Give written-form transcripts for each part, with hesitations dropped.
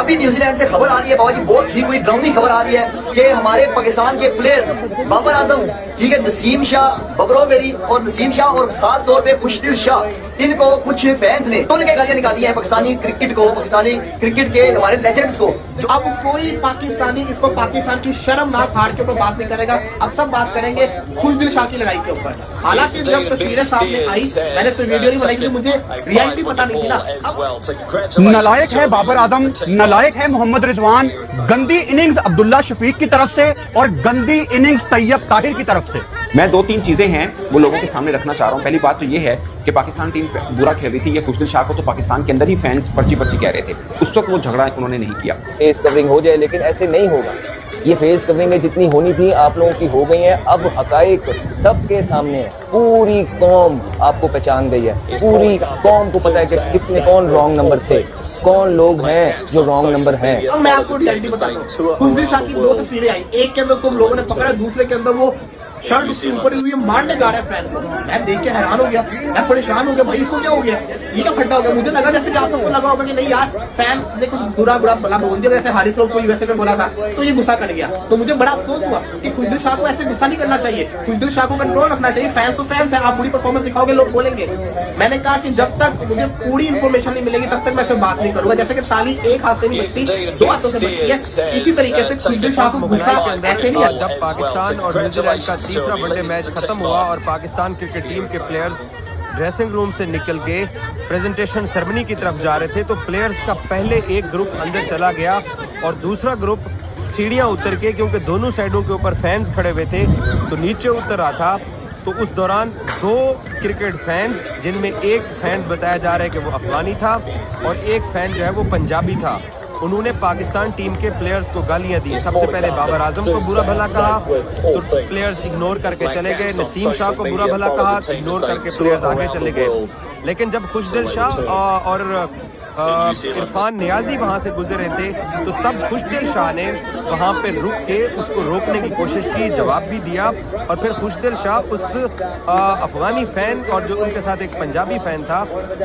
अभी न्यूजीलैंड से खबर आ रही है बाबा जी, बहुत ही कोई डरावनी खबर आ रही है कि हमारे पाकिस्तान के प्लेयर्स बाबर आजम, ठीक है, नसीम शाह, बबरो मेरी और नसीम शाह और खास तौर पे खुशदिल शाह, इनको कुछ फैंस ने तोड़ के गालियां निकाली है पाकिस्तानी क्रिकेट को, पाकिस्तानी क्रिकेट के हमारे लेजेंड्स को। जो अब कोई पाकिस्तानी इसको पाकिस्तान की शर्मनाक हार के ऊपर बात नहीं करेगा। अब सब बात करेंगे खुशदिल शाह की लड़ाई के ऊपर। हालांकि जब तस्वीरें सामने आई, मैंने तो वीडियो नहीं बनाई क्योंकि मुझे रियलिटी पता नहीं थी ना। नालायक है बाबर आजम, नालायक है मोहम्मद रिजवान। गंदी इनिंग्स अब्दुल्ला शफीक की तरफ से और गंदी इनिंग्स तैयब ताहिर की तरफ से। मैं दो तीन चीजें हैं वो लोगों के सामने रखना चाह रहा हूं। पहली बात तो ये है कि पाकिस्तान टीम बुरा खेल रही थी। ये खुशदिल शाह को तो पाकिस्तान के अंदर ही फैंस पर्ची पर्ची कह रहे थे, उस वक्त वो झगड़ा उन्होंने नहीं किया। फेस कवरिंग हो जाए, लेकिन ऐसे नहीं होगा। ये फेस कवरिंग जितनी होनी थी आप लोगों की हो गई है। अब हकाइक सबके सामने है, पूरी कौम आपको पहचान गई है, पूरी कौम को पता है कि किसने कौन रॉन्ग नंबर थे, कौन लोग हैं जो रॉन्ग नंबर हैं। अब मैं आपको रियलिटी बताता हूँ। खुशदिल शाह की दो तस्वीरें आई, एक के अंदर उसको लोगों ने पकड़ा, दूसरे के अंदर वो शर्ट उसके ऊपर हुई मारने जा रहा है फैन को। मैं देख के हैरान हो गया, मैं परेशान हो गया, भाई इसको क्या हो गया, ये क्या फटा हो गया। मुझे लगा जैसे कि आप सबको लगा होगा कि नहीं यार फैन ने कुछ बुरा भला बोल दिया, जैसे हारिस राउफ को यूएसए में बोला था तो ये गुस्सा कर गया। तो मुझे बड़ा अफसोस हुआ कि खुशदिल शाह को ऐसे गुस्सा नहीं करना चाहिए, खुशदिल शाह को कंट्रोल रखना चाहिए। फैंस तो फैंस है, आप पूरी परफॉर्मेंस दिखाओगे लोग बोलेंगे। मैंने कहा कि जब तक मुझे पूरी इन्फॉर्मेशन नहीं मिलेगी तब तक मैं बात नहीं करूंगा। जैसे कि ताली एक हाथ से नहीं बचती, दो हाथों से बचती है, इसी तरीके से खुशदिल शाह को गुस्सा ऐसे नहीं। जब पाकिस्तान और न्यूजीलैंड का तीसरा वनडे मैच खत्म हुआ और पाकिस्तान क्रिकेट टीम के प्लेयर्स ड्रेसिंग रूम से निकल के प्रेजेंटेशन सेरेमनी की तरफ जा रहे थे तो प्लेयर्स का पहले एक ग्रुप अंदर चला गया और दूसरा ग्रुप सीढ़ियां उतर के, क्योंकि दोनों साइडों के ऊपर फैंस खड़े हुए थे, तो नीचे उतर रहा था। तो उस दौरान दो क्रिकेट फैंस, जिनमें एक फैन बताया जा रहा है कि वो अफगानी था और एक फैन जो है वो पंजाबी था, उन्होंने पाकिस्तान टीम के प्लेयर्स को गालियां दी। सबसे पहले बाबर आजम को बुरा भला कहा तो प्लेयर्स इग्नोर करके चले गए। नसीम शाह को बुरा भला कहा तो इग्नोर करके प्लेयर्स आगे चले गए। लेकिन जब खुशदिल शाह और इरफान नियाजी वहां से गुजरे थे तो तब खुशदिल शाह ने वहां पे रुक के उसको रोकने की कोशिश की, जवाब भी दिया और फिर खुशदिल शाह उस अफगानी फैन और जो उनके साथ एक पंजाबी फैन था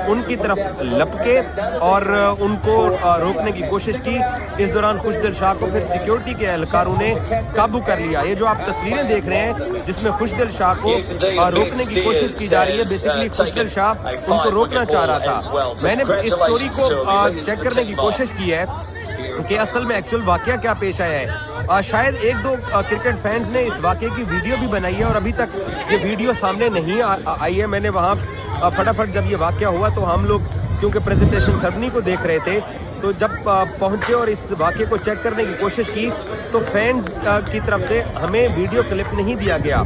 उनकी तरफ लपके और उनको रोकने की कोशिश की। इस दौरान खुशदिल शाह को फिर सिक्योरिटी के एहलकारों ने काबू कर लिया। ये जो आप तस्वीरें देख रहे हैं जिसमें खुशदिल शाह को रोकने की कोशिश की जा रही है, बेसिकली खुशदिल शाह उनको रोकना चाह रहा था। मैंने इस स्टोरी को चेक करने की कोशिश की है कि असल में एक्चुअल वाकया क्या पेश आया है। शायद एक दो क्रिकेट फैंस ने इस वाकये की वीडियो भी बनाई है और अभी तक ये वीडियो सामने नहीं आई है। मैंने वहाँ फटाफट जब ये वाकया हुआ तो हम लोग क्योंकि प्रेजेंटेशन सेरेमनी को देख रहे थे तो जब पहुंचे और इस वाकये को चेक करने की कोशिश की तो फैंस की तरफ से हमें वीडियो क्लिप नहीं दिया गया,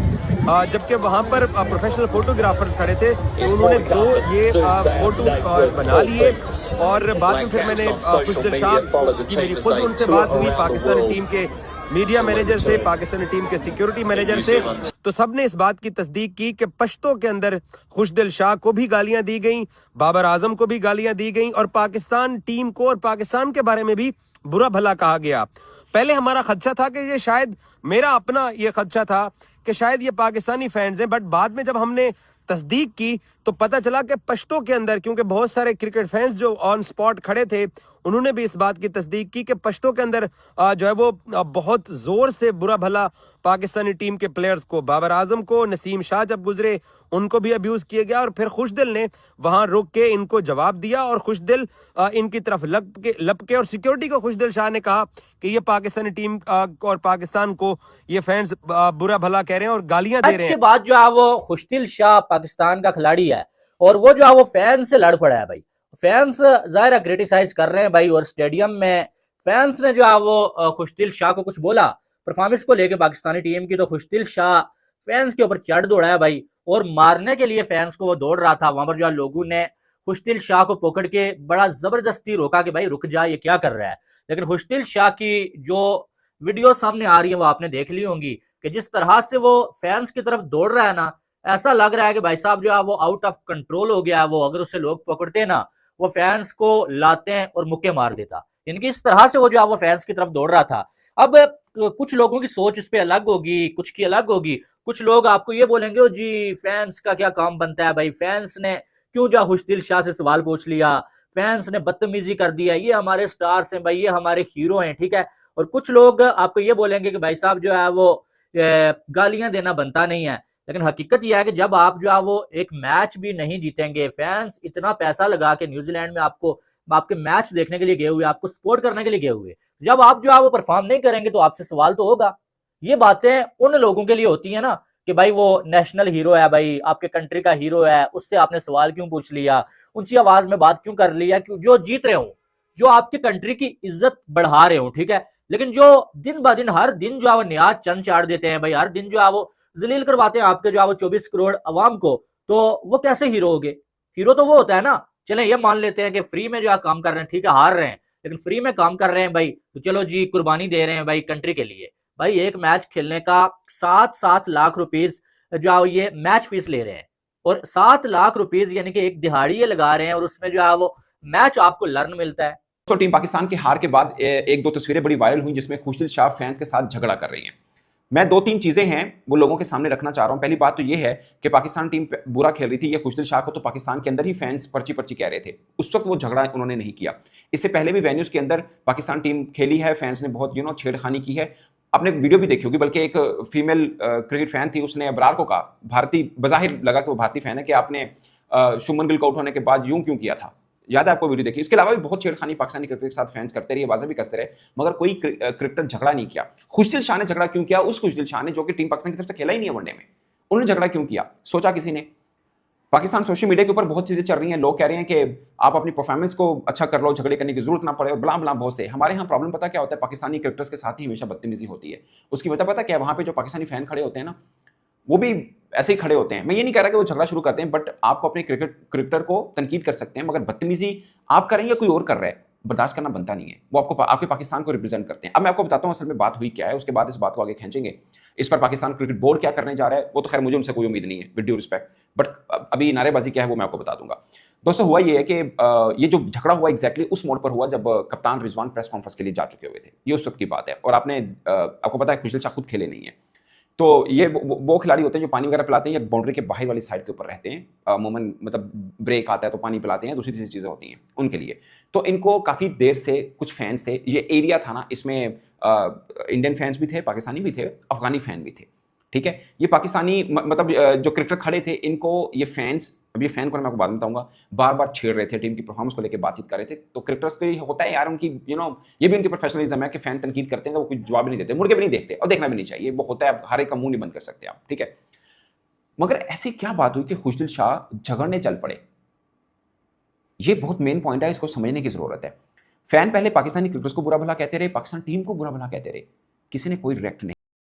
जबकि वहां पर प्रोफेशनल फोटोग्राफर्स खड़े थे तो उन्होंने दो ये फोटो बना लिए और बाद में फिर मैंने खुशदिल शाह की मेरी खुद उनसे बात हुई, पाकिस्तानी टीम के मीडिया मैनेजर से, पाकिस्तानी टीम के सिक्योरिटी मैनेजर से, तो सबने इस बात की तस्दीक की कि पश्तों के अंदर खुशदिल शाह को भी गालियां दी गई, बाबर आजम को भी गालियां दी गई और पाकिस्तान टीम को और पाकिस्तान के बारे में भी बुरा भला कहा गया। पहले हमारा खदशा था कि ये शायद, मेरा अपना ये खदशा था कि शायद ये पाकिस्तानी फैंस हैं, बट बाद में जब हमने तस्दीक की तो पता चला कि पश्तों के अंदर, क्योंकि बहुत सारे क्रिकेट फैंस जो ऑन स्पॉट खड़े थे उन्होंने भी इस बात की तस्दीक की कि पश्तों के अंदर जो है वो बहुत जोर से बुरा भला पाकिस्तानी टीम के प्लेयर्स को, बाबर आजम को, नसीम शाह जब गुजरे उनको भी अब्यूज किया गया और फिर खुशदिल ने वहां रुक के इनको जवाब दिया और खुशदिल इनकी तरफ लपके और सिक्योरिटी को खुशदिल शाह ने कहा कि ये पाकिस्तानी टीम और पाकिस्तान को ये फैंस बुरा भला कह रहे हैं और गालियां दे रहे हैं। के बाद जो है वो खुशदिल शाह पाकिस्तान का खिलाड़ी है और वो जो है वो फैंस से लड़ पड़ा है भाई। फैंस जाहिर क्रिटिसाइज कर रहे हैं भाई और स्टेडियम में फैंस ने जो है वो खुशदिल शाह को कुछ बोला परफॉर्मेंस को लेके पाकिस्तानी टीम की, तो खुशदिल शाह फैंस के ऊपर चढ़ दौड़ा है भाई और मारने के लिए फैंस को वो दौड़ रहा था। वहां पर जो लोगों ने खुशदिल शाह को पकड़ के बड़ा जबरदस्ती रोका कि भाई रुक जा, ये क्या कर रहा है। लेकिन खुशदिल शाह की जो वीडियो सामने आ रही है वो आपने देख ली होंगी कि जिस तरह से वो फैंस की तरफ दौड़ रहा है ना, ऐसा लग रहा है कि भाई साहब जो है वो आउट ऑफ कंट्रोल हो गया है। वो अगर उसे लोग पकड़ते ना वो फैंस को लाते हैं और मुक्के मार देता। इनकी इस तरह से वो जो है वो फैंस की तरफ दौड़ रहा था। अब कुछ लोगों की सोच इस पे अलग होगी, कुछ की अलग होगी। कुछ लोग आपको ये बोलेंगे जी फैंस का क्या काम बनता है भाई, फैंस ने क्यों जो खुशदिल शाह से सवाल पूछ लिया, फैंस ने बदतमीजी कर दी है, ये हमारे स्टार्स हैं भाई, ये हमारे हीरो हैं, ठीक है। और कुछ लोग आपको ये बोलेंगे कि भाई साहब जो है वो गालियां देना बनता नहीं है, लेकिन हकीकत यह है कि जब आप जो है वो एक मैच भी नहीं जीतेंगे, फैंस इतना पैसा लगा के न्यूजीलैंड में आपके मैच देखने के लिए गए हुए, आपको सपोर्ट करने के लिए गए हुए, जब आप जो है वो परफॉर्म नहीं करेंगे तो आपसे सवाल तो होगा। ये बातें उन लोगों के लिए होती है ना कि भाई वो नेशनल हीरो है, भाई आपके कंट्री का हीरो है, उससे आपने सवाल क्यों पूछ लिया, ऊंची आवाज में बात क्यों कर लिया, जो जीत रहे हो, जो आपके कंट्री की इज्जत बढ़ा रहे हो, ठीक है। लेकिन जो दिन ब दिन हर दिन जो है वो नया चंद चाड़ देते हैं भाई, हर दिन जो है वो जलील करवाते हैं आपके जो है वो 24 करोड़ अवाम को, तो वो कैसे हीरो हो गए? हीरो तो वो होता है ना, चले ये मान लेते हैं कि फ्री में जो है काम कर रहे हैं, ठीक है, हार रहे हैं लेकिन फ्री में काम कर रहे हैं भाई, तो चलो जी कुर्बानी दे रहे हैं भाई कंट्री के लिए। भाई एक मैच खेलने का 7-7 लाख रुपीज जो ये मैच फीस ले रहे हैं, और 7 लाख रुपीज यानी कि एक दिहाड़ी लगा रहे हैं, और उसमें जो है वो मैच आपको लर्न मिलता है। तो टीम पाकिस्तान की हार के बाद एक दो तस्वीरें बड़ी वायरल हुई जिसमें खुशदिल शाह फैंस के साथ झगड़ा कर रही हैं। मैं 2-3 चीजें हैं वो लोगों के सामने रखना चाह रहा हूं। पहली बात तो ये है कि पाकिस्तान टीम बुरा खेल रही थी, ये खुशदिल शाह को तो पाकिस्तान के अंदर ही फैंस पर्ची पर्ची कह रहे थे, उस वक्त वो झगड़ा उन्होंने नहीं किया। इससे पहले भी वेन्यूज के अंदर पाकिस्तान टीम खेली है, फैंस ने बहुत छेड़खानी की है। आपने वीडियो भी देखी होगी, बल्कि एक फीमेल क्रिकेट फैन थी, उसने अबरार को कहा, भारतीय बजाहिर लगा कि वो भारतीय फैन है, कि आपने शुभमन गिल को आउट होने के बाद यूं क्यों किया था। याद है आपको वीडियो देखी? इसके अलावा भी बहुत छेड़खानी पाकिस्तानी क्रिकेट के साथ फैंस करते रहे, आवाजें भी कसते रहे, मगर कोई क्रिकेटर झगड़ा नहीं किया। खुशदिल शाह ने झगड़ा क्यों किया? उस खुशदिल शाह ने जो कि टीम पाकिस्तान की तरफ से खेला ही नहीं है वनडे में, उन्होंने झगड़ा क्यों किया? सोचा किसी ने? पाकिस्तान सोशल मीडिया के ऊपर बहुत चीजें चल रही हैं, लोग कह रहे हैं कि आप अपनी परफॉर्मेंस को अच्छा कर लो, झगड़े करने की जरूरत ना पड़े, और बला बला बहुत से। हमारे यहाँ प्रॉब्लम पता क्या होता है, पाकिस्तानी क्रिकेटर्स के साथ ही हमेशा बदतमीजी होती है। उसकी वजह पता क्या है? वहां पे जो पाकिस्तानी फैन खड़े होते हैं ना, वो भी ऐसे ही खड़े होते हैं। मैं ये नहीं कह रहा कि वो झगड़ा शुरू करते हैं, बट आपको अपने क्रिकेटर को तनकीद कर सकते हैं, मगर बदतमीजी आप कर रहे हैं या कोई और कर रहा है, बर्दाश्त करना बनता नहीं है। वो आपके पाकिस्तान को रिप्रेजेंट करते हैं। अब मैं आपको बताता हूँ असल में बात हुई क्या है, उसके बाद इस बात को आगे खींचेंगे। इस पर पाकिस्तान क्रिकेट बोर्ड क्या करने जा रहा है वो तो खैर मुझे उनसे कोई उम्मीद नहीं है, विद ड्यू रिस्पेक्ट, बट अभी नारेबाजी क्या है वो मैं आपको बता दूंगा। दोस्तों हुआ ये है कि ये जो झगड़ा हुआ एग्जैक्टली उस मोड पर हुआ जब कप्तान रिजवान प्रेस कॉन्फ्रेंस के लिए जा चुके हुए थे। ये उस वक्त की बात है, और आपको पता है खुशदिल शाह खुद खेले नहीं है, तो ये वो खिलाड़ी होते हैं जो पानी वगैरह पिलाते हैं या बाउंड्री के बाहर वाली साइड के ऊपर रहते हैं, अमूमन मतलब ब्रेक आता है तो पानी पिलाते हैं, दूसरी चीज़ें होती हैं उनके लिए। तो इनको काफ़ी देर से कुछ फैंस थे, ये एरिया था ना, इसमें इंडियन फैंस भी थे, पाकिस्तानी भी थे, अफगानी फैन भी थे, ठीक है। ये पाकिस्तानी मतलब जो क्रिकेटर खड़े थे, इनको ये फैंस, अब ये फैन को मैं आपको बाद में बताऊंगा, बार बार छेड़ रहे थे, टीम की परफॉर्मेंस को लेकर बातचीत कर रहे थे। तो क्रिकेटर्स को होता है यार, उनकी ये भी उनकी प्रोफेशनलिज्म है कि फैन तनकीद करते हैं तो वो कोई जवाब नहीं देते, मुड़ के भी नहीं देखते, और देखना भी नहीं चाहिए, वो होता है, हर एक का मुंह नहीं बंद कर सकते आप, ठीक है। मगर ऐसी क्या बात हुई कि खुशदिल शाह झगड़ने चल पड़े? ये बहुत मेन पॉइंट है, इसको समझने की जरूरत है। फैन पहले पाकिस्तानी क्रिकेटर्स को बुरा भला कहते रहे, पाकिस्तान टीम को बुरा भला कहते रहे, किसी ने कोई रिएक्ट नहीं